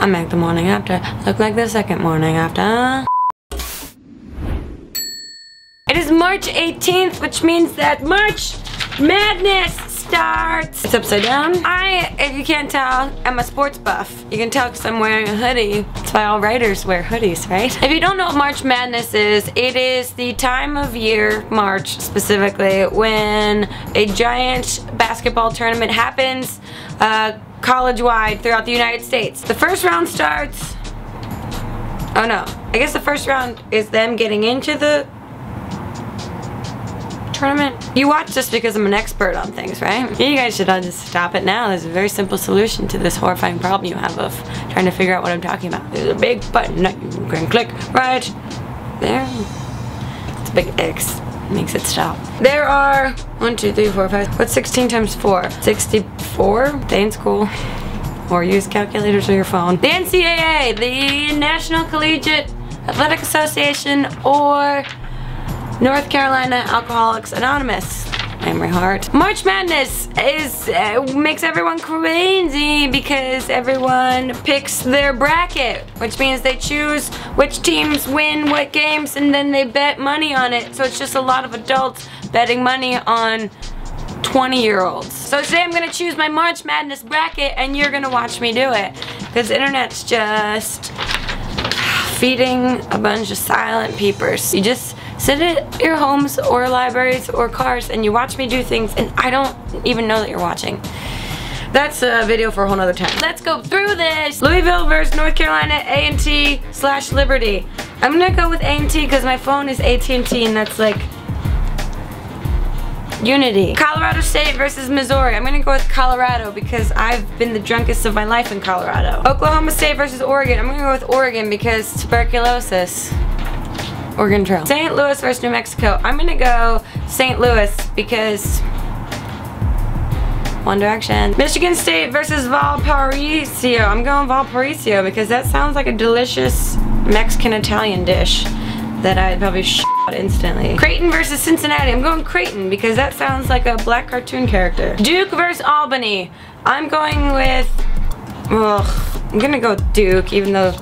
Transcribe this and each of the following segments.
I make the morning after look like the second morning after. It is March 18th, which means that March Madness starts. It's upside down. If you can't tell, I'm a sports buff. You can tell because I'm wearing a hoodie. That's why all writers wear hoodies, right? If you don't know what March Madness is, it is the time of year, March specifically, when a giant basketball tournament happens college-wide throughout the United States. The first round starts... Oh no. I guess the first round is them getting into the tournament. You watch this because I'm an expert on things, right? You guys should all just stop it now. There's a very simple solution to this horrifying problem you have of trying to figure out what I'm talking about. There's a big button that you can click right there. It's a big X. Makes it stop. There are 1, 2, 3, 4, 5. What's 16 times 4? 64? Stay in school. Or use calculators or your phone. The NCAA, the National Collegiate Athletic Association, or North Carolina Alcoholics Anonymous. Memory heart. March Madness makes everyone crazy because everyone picks their bracket, which means they choose which teams win what games and then they bet money on it. So it's just a lot of adults betting money on 20-year-olds. So today I'm gonna choose my March Madness bracket and you're gonna watch me do it because the internet's just feeding a bunch of silent peepers. You just sit at your homes or libraries or cars and you watch me do things and I don't even know that you're watching. That's a video for a whole nother time. Let's go through this. Louisville versus North Carolina A&T/Liberty. I'm gonna go with A&T because my phone is AT&T and that's like unity. Colorado State versus Missouri. I'm gonna go with Colorado because I've been the drunkest of my life in Colorado. Oklahoma State versus Oregon. I'm gonna go with Oregon because tuberculosis. Oregon Trail. St. Louis versus New Mexico. I'm gonna go St. Louis because One Direction. Michigan State versus Valparaiso. I'm going Valparaiso because that sounds like a delicious Mexican-Italian dish that I'd probably shit out instantly. Creighton versus Cincinnati. I'm going Creighton because that sounds like a black cartoon character. Duke versus Albany. I'm going with... I'm gonna go with Duke even though...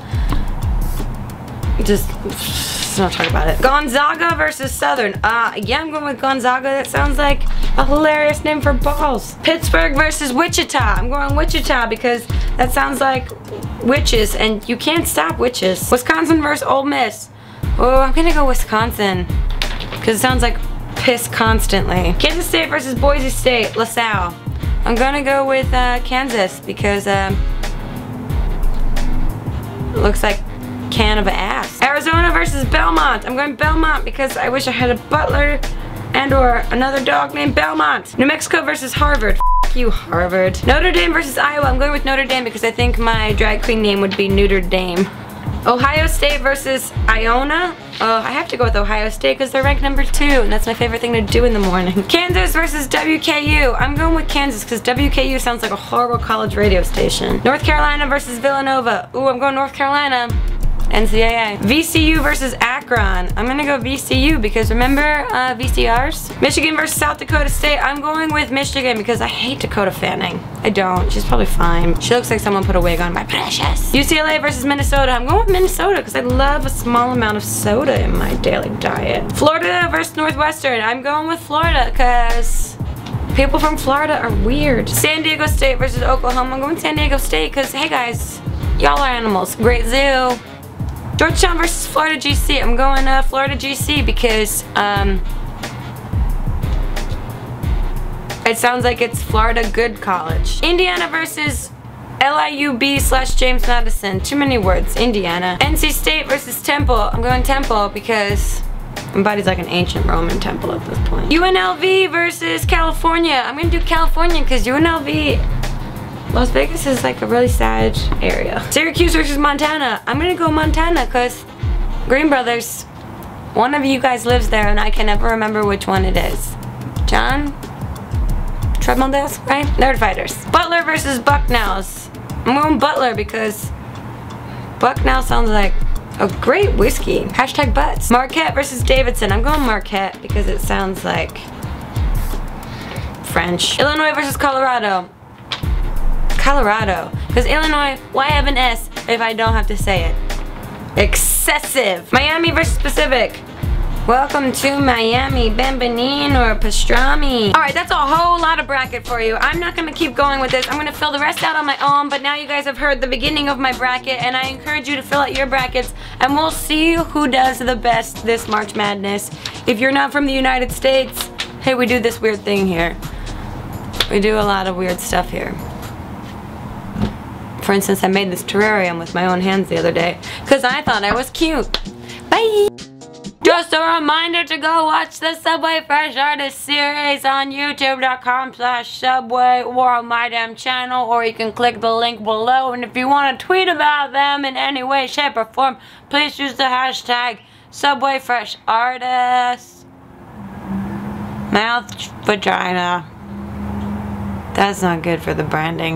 Let's not talk about it. Gonzaga versus Southern. Yeah, I'm going with Gonzaga. That sounds like a hilarious name for balls. Pittsburgh versus Wichita. I'm going Wichita because that sounds like witches and you can't stop witches. Wisconsin versus Ole Miss. Oh, I'm gonna go Wisconsin because it sounds like piss constantly. Kansas State versus Boise State. LaSalle. I'm gonna go with Kansas because it looks like can of ass. Arizona versus Belmont. I'm going Belmont because I wish I had a Butler and or another dog named Belmont. New Mexico versus Harvard. F you, Harvard. Notre Dame versus Iowa. I'm going with Notre Dame because I think my drag queen name would be Neuter Dame. Ohio State versus Iona. Oh, I have to go with Ohio State because they're ranked number 2 and that's my favorite thing to do in the morning. Kansas versus WKU. I'm going with Kansas because WKU sounds like a horrible college radio station. North Carolina versus Villanova. Ooh, I'm going North Carolina. NCAA. VCU versus Akron. I'm gonna go VCU because remember VCRs? Michigan versus South Dakota State. I'm going with Michigan because I hate Dakota Fanning. I don't. She's probably fine. She looks like someone put a wig on. My precious. UCLA versus Minnesota. I'm going with Minnesota because I love a small amount of soda in my daily diet. Florida versus Northwestern. I'm going with Florida because people from Florida are weird. San Diego State versus Oklahoma. I'm going San Diego State because, hey guys, y'all are animals. Great zoo. Georgetown versus Florida GC. I'm going Florida GC because it sounds like it's Florida Good College. Indiana versus LIUB/James Madison. Too many words. Indiana. NC State versus Temple. I'm going Temple because my body's like an ancient Roman temple at this point. UNLV versus California. I'm gonna do California because UNLV... Las Vegas is like a really sad area. Syracuse versus Montana. I'm gonna go Montana because Green Brothers, one of you guys lives there and I can never remember which one it is. John? Treadmill desk, right? Nerd Fighters. Butler versus Bucknells. I'm going Butler because Bucknell sounds like a great whiskey. Hashtag butts. Marquette versus Davidson. I'm going Marquette because it sounds like French. Illinois versus Colorado. Colorado. Because Illinois, why have an S? if I don't have to say it. Excessive. Miami versus Pacific. Welcome to Miami, Bambanine or pastrami. Alright, that's a whole lot of bracket for you. I'm not going to keep going with this. I'm going to fill the rest out on my own, but now you guys have heard the beginning of my bracket, and I encourage you to fill out your brackets, and we'll see who does the best this March Madness. If you're not from the United States, hey, we do this weird thing here. We do a lot of weird stuff here. For instance, I made this terrarium with my own hands the other day, because I thought I was cute. Bye! Just a reminder to go watch the Subway Fresh Artist series on youtube.com/subway or on my damn channel, or you can click the link below. And if you want to tweet about them in any way, shape, or form, please use the hashtag Subway Fresh Artist. Mouth vagina. That's not good for the branding.